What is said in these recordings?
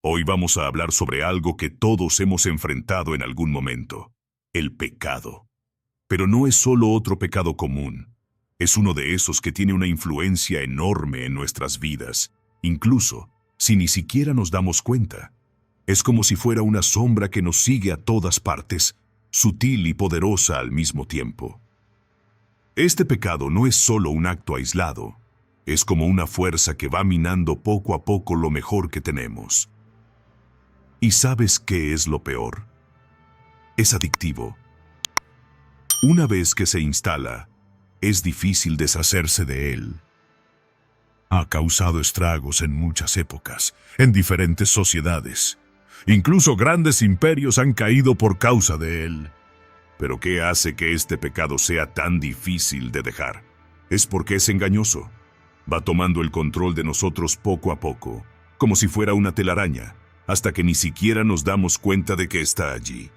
Hoy vamos a hablar sobre algo que todos hemos enfrentado en algún momento, el pecado. Pero no es solo otro pecado común, es uno de esos que tiene una influencia enorme en nuestras vidas, incluso si ni siquiera nos damos cuenta. Es como si fuera una sombra que nos sigue a todas partes, sutil y poderosa al mismo tiempo. Este pecado no es solo un acto aislado, es como una fuerza que va minando poco a poco lo mejor que tenemos. ¿Y sabes qué es lo peor? Es adictivo. Una vez que se instala, es difícil deshacerse de él. Ha causado estragos en muchas épocas, en diferentes sociedades. Incluso grandes imperios han caído por causa de él. ¿Pero qué hace que este pecado sea tan difícil de dejar? Es porque es engañoso. Va tomando el control de nosotros poco a poco, como si fuera una telaraña, hasta que ni siquiera nos damos cuenta de que está allí.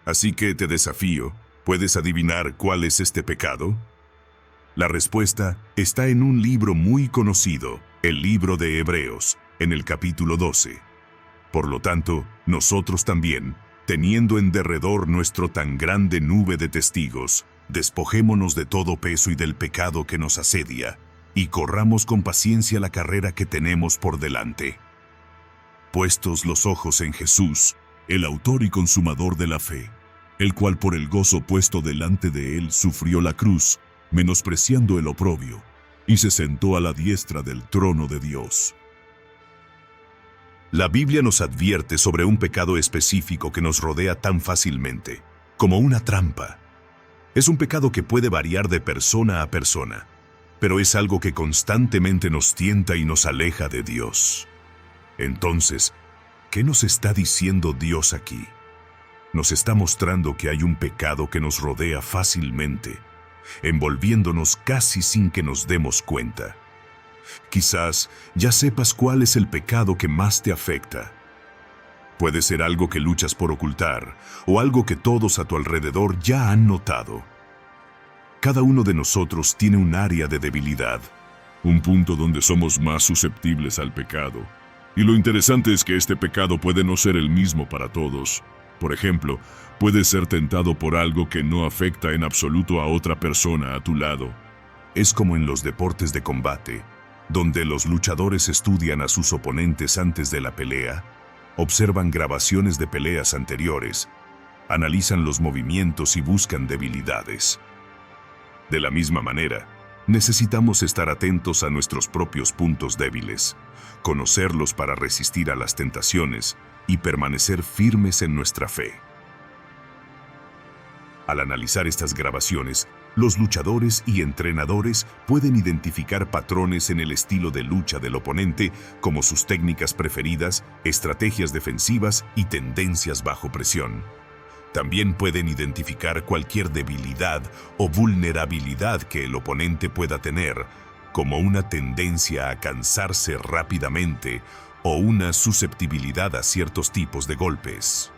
Así que te desafío, ¿puedes adivinar cuál es este pecado? La respuesta está en un libro muy conocido, el libro de Hebreos, en el capítulo 12. Por lo tanto, nosotros también, teniendo en derredor nuestro tan grande nube de testigos, despojémonos de todo peso y del pecado que nos asedia, y corramos con paciencia la carrera que tenemos por delante. Puestos los ojos en Jesús, el autor y consumador de la fe, el cual por el gozo puesto delante de él sufrió la cruz, menospreciando el oprobio, y se sentó a la diestra del trono de Dios. La Biblia nos advierte sobre un pecado específico que nos rodea tan fácilmente, como una trampa. Es un pecado que puede variar de persona a persona, pero es algo que constantemente nos tienta y nos aleja de Dios. Entonces, ¿qué nos está diciendo Dios aquí? Nos está mostrando que hay un pecado que nos rodea fácilmente, envolviéndonos casi sin que nos demos cuenta. Quizás ya sepas cuál es el pecado que más te afecta. Puede ser algo que luchas por ocultar, o algo que todos a tu alrededor ya han notado. Cada uno de nosotros tiene un área de debilidad, un punto donde somos más susceptibles al pecado. Y lo interesante es que este pecado puede no ser el mismo para todos. Por ejemplo, puedes ser tentado por algo que no afecta en absoluto a otra persona a tu lado. Es como en los deportes de combate, donde los luchadores estudian a sus oponentes antes de la pelea, observan grabaciones de peleas anteriores, analizan los movimientos y buscan debilidades. De la misma manera, necesitamos estar atentos a nuestros propios puntos débiles, conocerlos para resistir a las tentaciones y permanecer firmes en nuestra fe. Al analizar estas grabaciones, los luchadores y entrenadores pueden identificar patrones en el estilo de lucha del oponente, como sus técnicas preferidas, estrategias defensivas y tendencias bajo presión. También pueden identificar cualquier debilidad o vulnerabilidad que el oponente pueda tener, como una tendencia a cansarse rápidamente o una susceptibilidad a ciertos tipos de golpes.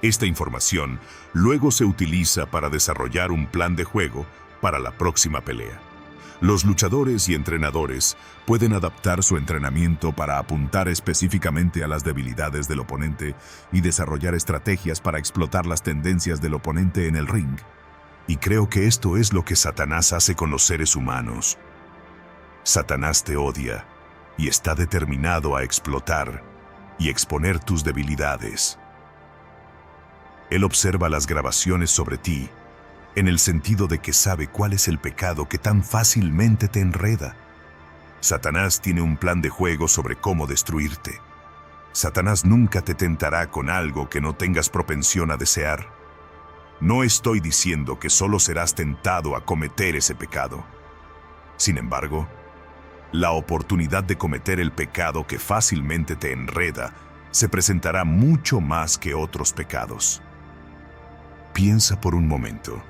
Esta información luego se utiliza para desarrollar un plan de juego para la próxima pelea. Los luchadores y entrenadores pueden adaptar su entrenamiento para apuntar específicamente a las debilidades del oponente y desarrollar estrategias para explotar las tendencias del oponente en el ring. Y creo que esto es lo que Satanás hace con los seres humanos. Satanás te odia y está determinado a explotar y exponer tus debilidades. Él observa las grabaciones sobre ti, en el sentido de que sabe cuál es el pecado que tan fácilmente te enreda. Satanás tiene un plan de juego sobre cómo destruirte. Satanás nunca te tentará con algo que no tengas propensión a desear. No estoy diciendo que solo serás tentado a cometer ese pecado. Sin embargo, la oportunidad de cometer el pecado que fácilmente te enreda se presentará mucho más que otros pecados. Piensa por un momento.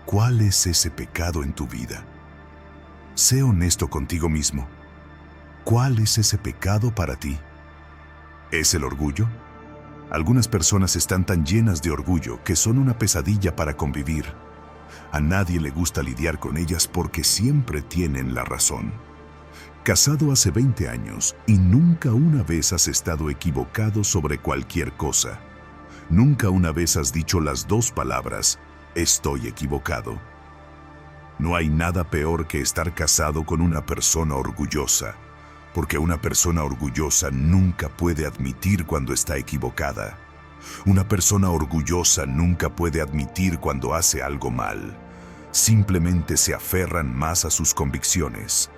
¿Cuál es ese pecado en tu vida? Sé honesto contigo mismo. ¿Cuál es ese pecado para ti? ¿Es el orgullo? Algunas personas están tan llenas de orgullo que son una pesadilla para convivir. A nadie le gusta lidiar con ellas porque siempre tienen la razón. Casado hace 20 años y nunca una vez has estado equivocado sobre cualquier cosa. Nunca una vez has dicho las dos palabras, estoy equivocado. No hay nada peor que estar casado con una persona orgullosa, porque una persona orgullosa nunca puede admitir cuando está equivocada. Una persona orgullosa nunca puede admitir cuando hace algo mal. Simplemente se aferran más a sus convicciones.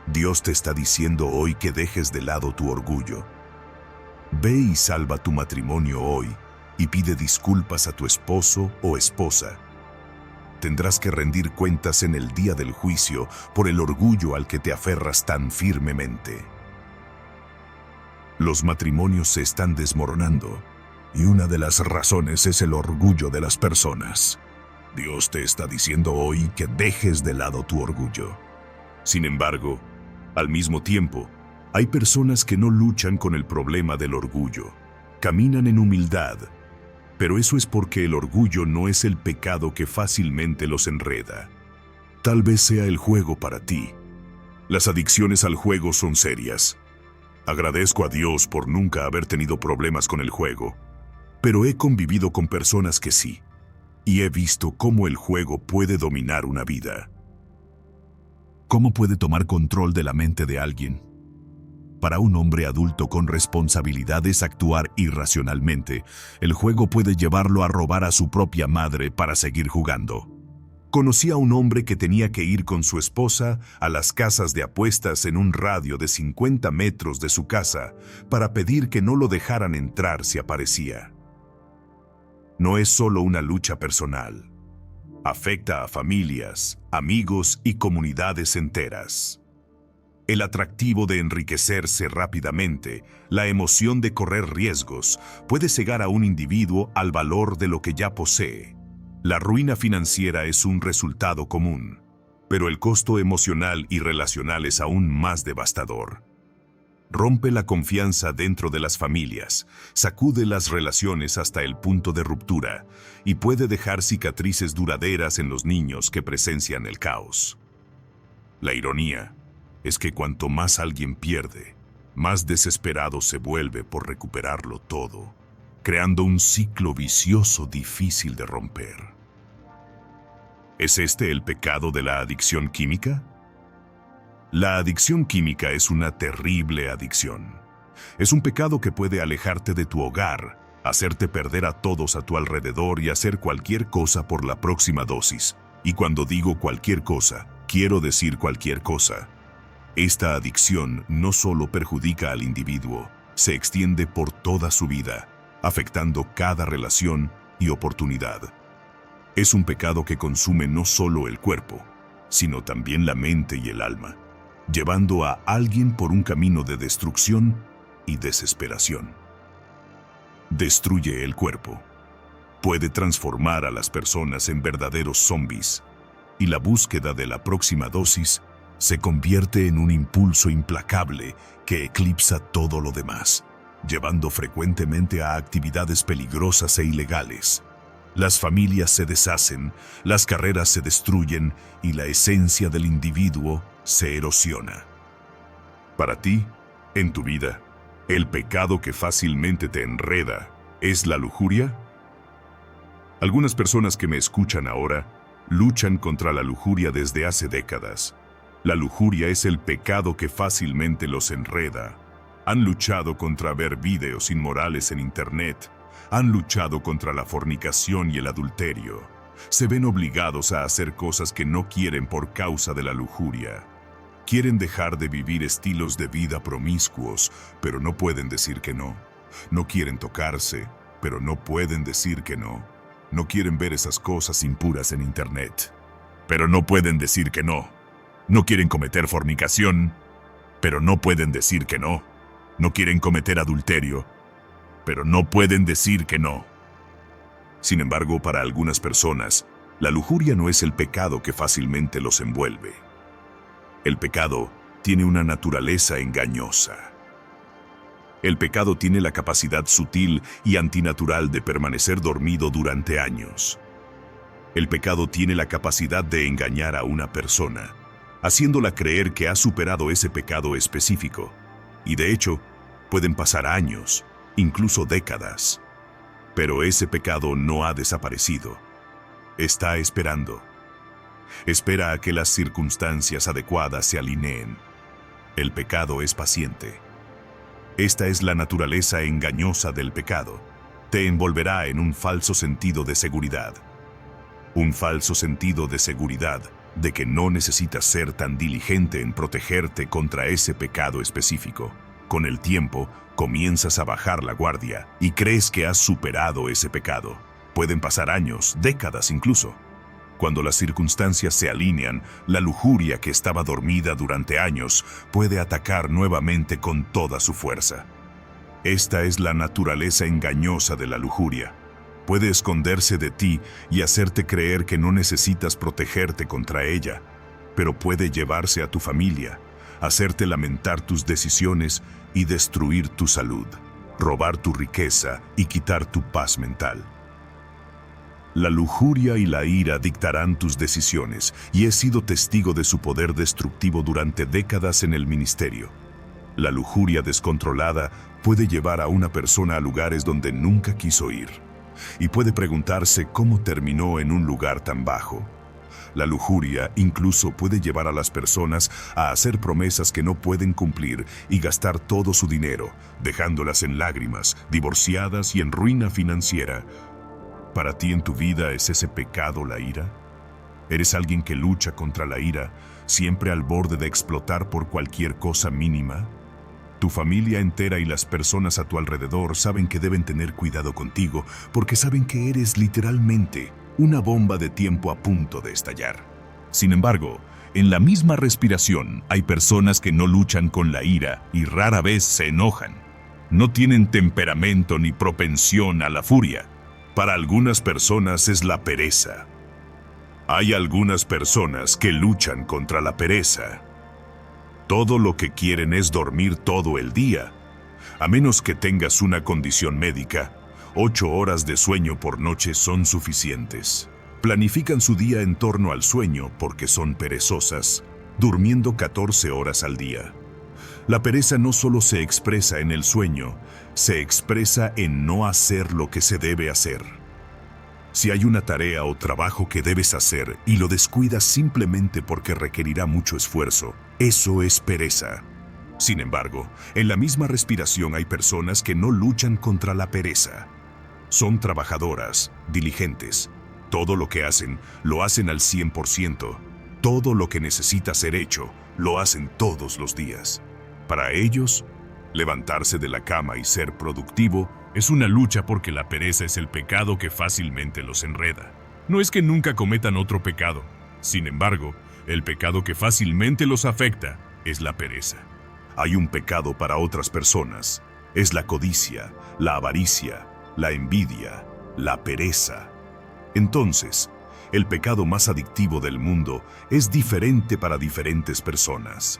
Dios te está diciendo hoy que dejes de lado tu orgullo. Ve y salva tu matrimonio hoy y pide disculpas a tu esposo o esposa. Tendrás que rendir cuentas en el día del juicio por el orgullo al que te aferras tan firmemente. Los matrimonios se están desmoronando y una de las razones es el orgullo de las personas. Dios te está diciendo hoy que dejes de lado tu orgullo. Sin embargo, al mismo tiempo, hay personas que no luchan con el problema del orgullo. Caminan en humildad, pero eso es porque el orgullo no es el pecado que fácilmente los enreda. Tal vez sea el juego para ti. Las adicciones al juego son serias. Agradezco a Dios por nunca haber tenido problemas con el juego, pero he convivido con personas que sí, y he visto cómo el juego puede dominar una vida. ¿Cómo puede tomar control de la mente de alguien? Para un hombre adulto con responsabilidades actuar irracionalmente, el juego puede llevarlo a robar a su propia madre para seguir jugando. Conocí a un hombre que tenía que ir con su esposa a las casas de apuestas en un radio de 50 metros de su casa para pedir que no lo dejaran entrar si aparecía. No es solo una lucha personal. Afecta a familias, amigos y comunidades enteras. El atractivo de enriquecerse rápidamente, la emoción de correr riesgos, puede cegar a un individuo al valor de lo que ya posee. La ruina financiera es un resultado común, pero el costo emocional y relacional es aún más devastador. Rompe la confianza dentro de las familias, sacude las relaciones hasta el punto de ruptura y puede dejar cicatrices duraderas en los niños que presencian el caos. La ironía es que cuanto más alguien pierde, más desesperado se vuelve por recuperarlo todo, creando un ciclo vicioso difícil de romper. ¿Es este el pecado de la adicción química? La adicción química es una terrible adicción. Es un pecado que puede alejarte de tu hogar, hacerte perder a todos a tu alrededor y hacer cualquier cosa por la próxima dosis. Y cuando digo cualquier cosa, quiero decir cualquier cosa. Esta adicción no solo perjudica al individuo, se extiende por toda su vida, afectando cada relación y oportunidad. Es un pecado que consume no solo el cuerpo, sino también la mente y el alma, llevando a alguien por un camino de destrucción y desesperación. Destruye el cuerpo. Puede transformar a las personas en verdaderos zombies, y la búsqueda de la próxima dosis se convierte en un impulso implacable que eclipsa todo lo demás, llevando frecuentemente a actividades peligrosas e ilegales. Las familias se deshacen, las carreras se destruyen y la esencia del individuo se erosiona. Para ti, en tu vida, ¿el pecado que fácilmente te enreda es la lujuria? Algunas personas que me escuchan ahora luchan contra la lujuria desde hace décadas. La lujuria es el pecado que fácilmente los enreda. Han luchado contra ver videos inmorales en Internet. Han luchado contra la fornicación y el adulterio. Se ven obligados a hacer cosas que no quieren por causa de la lujuria. Quieren dejar de vivir estilos de vida promiscuos, pero no pueden decir que no. No quieren tocarse, pero no pueden decir que no. No quieren ver esas cosas impuras en Internet, pero no pueden decir que no. No quieren cometer fornicación, pero no pueden decir que no. No quieren cometer adulterio, pero no pueden decir que no. Sin embargo, para algunas personas, la lujuria no es el pecado que fácilmente los envuelve. El pecado tiene una naturaleza engañosa. El pecado tiene la capacidad sutil y antinatural de permanecer dormido durante años. El pecado tiene la capacidad de engañar a una persona, haciéndola creer que ha superado ese pecado específico. Y de hecho, pueden pasar años, incluso décadas. Pero ese pecado no ha desaparecido. Está esperando. Espera a que las circunstancias adecuadas se alineen. El pecado es paciente. Esta es la naturaleza engañosa del pecado. Te envolverá en un falso sentido de seguridad. Un falso sentido de seguridad de que no necesitas ser tan diligente en protegerte contra ese pecado específico. Con el tiempo, comienzas a bajar la guardia y crees que has superado ese pecado. Pueden pasar años, décadas incluso. Cuando las circunstancias se alinean, la lujuria que estaba dormida durante años puede atacar nuevamente con toda su fuerza. Esta es la naturaleza engañosa de la lujuria. Puede esconderse de ti y hacerte creer que no necesitas protegerte contra ella, pero puede llevarse a tu familia, hacerte lamentar tus decisiones y destruir tu salud, robar tu riqueza y quitar tu paz mental. La lujuria y la ira dictarán tus decisiones, y he sido testigo de su poder destructivo durante décadas en el ministerio. La lujuria descontrolada puede llevar a una persona a lugares donde nunca quiso ir, y puede preguntarse cómo terminó en un lugar tan bajo. La lujuria incluso puede llevar a las personas a hacer promesas que no pueden cumplir y gastar todo su dinero, dejándolas en lágrimas, divorciadas y en ruina financiera. ¿Para ti en tu vida es ese pecado la ira? ¿Eres alguien que lucha contra la ira, siempre al borde de explotar por cualquier cosa mínima? Tu familia entera y las personas a tu alrededor saben que deben tener cuidado contigo porque saben que eres literalmente una bomba de tiempo a punto de estallar. Sin embargo, en la misma respiración hay personas que no luchan con la ira y rara vez se enojan. No tienen temperamento ni propensión a la furia. Para algunas personas es la pereza. Hay algunas personas que luchan contra la pereza. Todo lo que quieren es dormir todo el día. A menos que tengas una condición médica, 8 horas de sueño por noche son suficientes. Planifican su día en torno al sueño porque son perezosas, durmiendo 14 horas al día. La pereza no solo se expresa en el sueño, se expresa en no hacer lo que se debe hacer. Si hay una tarea o trabajo que debes hacer y lo descuidas simplemente porque requerirá mucho esfuerzo, eso es pereza. Sin embargo, en la misma respiración hay personas que no luchan contra la pereza. Son trabajadoras, diligentes. Todo lo que hacen, lo hacen al 100%. Todo lo que necesita ser hecho, lo hacen todos los días. Para ellos, levantarse de la cama y ser productivo es una lucha porque la pereza es el pecado que fácilmente los enreda. No es que nunca cometan otro pecado. Sin embargo, el pecado que fácilmente los afecta es la pereza. Hay un pecado para otras personas. Es la codicia, la avaricia, la envidia, la pereza. Entonces, el pecado más adictivo del mundo es diferente para diferentes personas.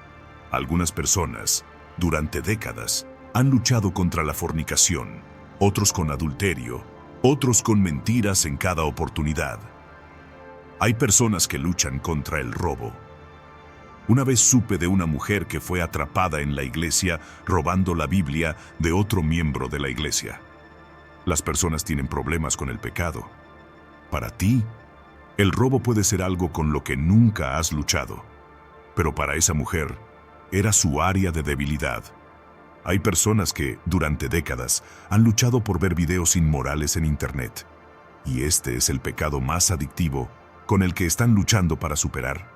Algunas personas, durante décadas, han luchado contra la fornicación, otros con adulterio, otros con mentiras en cada oportunidad. Hay personas que luchan contra el robo. Una vez supe de una mujer que fue atrapada en la iglesia robando la Biblia de otro miembro de la iglesia. Las personas tienen problemas con el pecado. Para ti, el robo puede ser algo con lo que nunca has luchado, pero para esa mujer era su área de debilidad. Hay personas que, durante décadas, han luchado por ver videos inmorales en Internet, y este es el pecado más adictivo con el que están luchando para superar.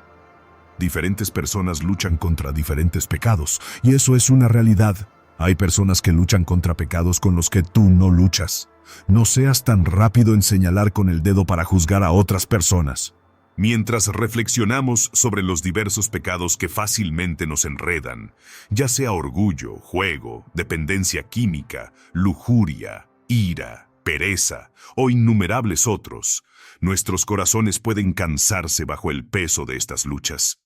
Diferentes personas luchan contra diferentes pecados, y eso es una realidad. Hay personas que luchan contra pecados con los que tú no luchas. No seas tan rápido en señalar con el dedo para juzgar a otras personas. Mientras reflexionamos sobre los diversos pecados que fácilmente nos enredan, ya sea orgullo, juego, dependencia química, lujuria, ira, pereza o innumerables otros, nuestros corazones pueden cansarse bajo el peso de estas luchas.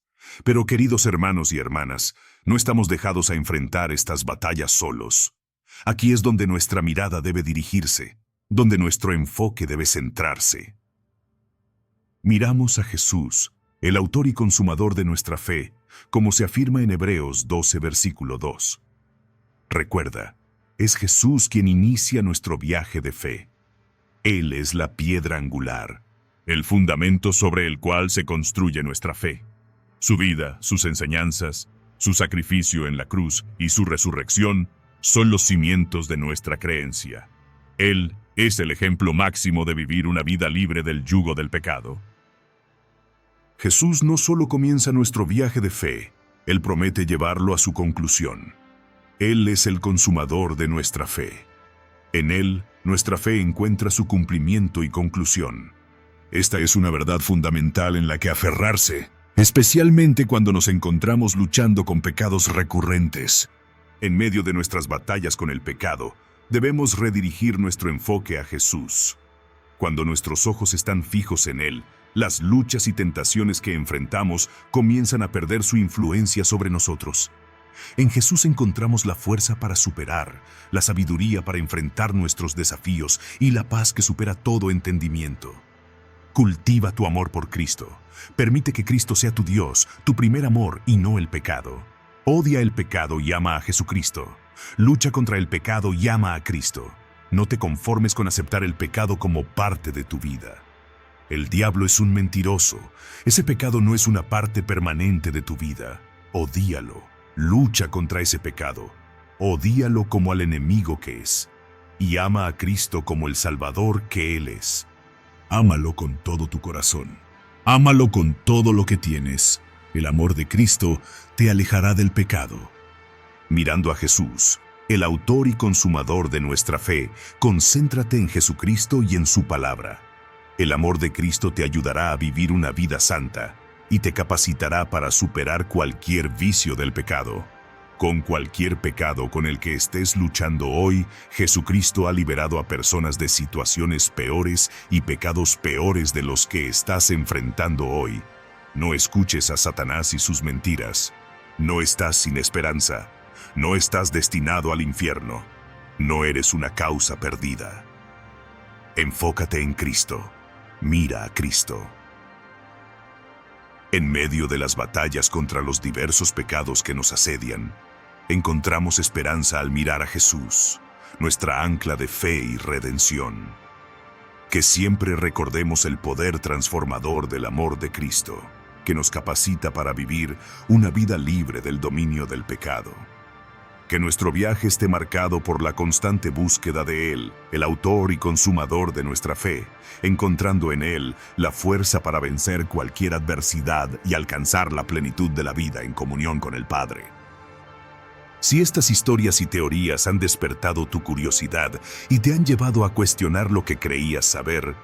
Pero queridos hermanos y hermanas, no estamos dejados a enfrentar estas batallas solos. Aquí es donde nuestra mirada debe dirigirse, donde nuestro enfoque debe centrarse. Miramos a Jesús, el autor y consumador de nuestra fe, como se afirma en Hebreos 12, versículo 2. Recuerda, es Jesús quien inicia nuestro viaje de fe. Él es la piedra angular, el fundamento sobre el cual se construye nuestra fe. Su vida, sus enseñanzas, su sacrificio en la cruz y su resurrección son los cimientos de nuestra creencia. Él es el ejemplo máximo de vivir una vida libre del yugo del pecado. Jesús no solo comienza nuestro viaje de fe, Él promete llevarlo a su conclusión. Él es el consumador de nuestra fe. En Él, nuestra fe encuentra su cumplimiento y conclusión. Esta es una verdad fundamental en la que aferrarse, especialmente cuando nos encontramos luchando con pecados recurrentes. En medio de nuestras batallas con el pecado, debemos redirigir nuestro enfoque a Jesús. Cuando nuestros ojos están fijos en Él, las luchas y tentaciones que enfrentamos comienzan a perder su influencia sobre nosotros. En Jesús encontramos la fuerza para superar, la sabiduría para enfrentar nuestros desafíos y la paz que supera todo entendimiento. Cultiva tu amor por Cristo. Permite que Cristo sea tu Dios, tu primer amor y no el pecado. Odia el pecado y ama a Jesucristo. Lucha contra el pecado y ama a Cristo. No te conformes con aceptar el pecado como parte de tu vida. El diablo es un mentiroso. Ese pecado no es una parte permanente de tu vida. Odíalo. Lucha contra ese pecado. Odíalo como al enemigo que es. Y ama a Cristo como el Salvador que Él es. Ámalo con todo tu corazón. Ámalo con todo lo que tienes. El amor de Cristo te alejará del pecado. Mirando a Jesús, el autor y consumador de nuestra fe, concéntrate en Jesucristo y en su palabra. El amor de Cristo te ayudará a vivir una vida santa y te capacitará para superar cualquier vicio del pecado. Con cualquier pecado con el que estés luchando hoy, Jesucristo ha liberado a personas de situaciones peores y pecados peores de los que estás enfrentando hoy. No escuches a Satanás y sus mentiras. No estás sin esperanza. No estás destinado al infierno. No eres una causa perdida. Enfócate en Cristo. Mira a Cristo. En medio de las batallas contra los diversos pecados que nos asedian, encontramos esperanza al mirar a Jesús, nuestra ancla de fe y redención. Que siempre recordemos el poder transformador del amor de Cristo, que nos capacita para vivir una vida libre del dominio del pecado. Que nuestro viaje esté marcado por la constante búsqueda de Él, el autor y consumador de nuestra fe, encontrando en Él la fuerza para vencer cualquier adversidad y alcanzar la plenitud de la vida en comunión con el Padre. Si estas historias y teorías han despertado tu curiosidad y te han llevado a cuestionar lo que creías saber,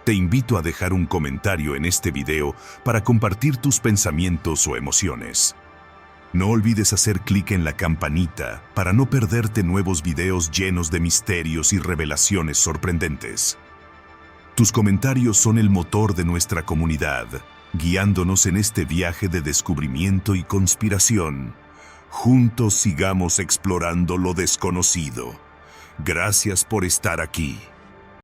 te invito a dejar un comentario en este video para compartir tus pensamientos o emociones. No olvides hacer clic en la campanita para no perderte nuevos videos llenos de misterios y revelaciones sorprendentes. Tus comentarios son el motor de nuestra comunidad, guiándonos en este viaje de descubrimiento y conspiración. Juntos sigamos explorando lo desconocido. Gracias por estar aquí.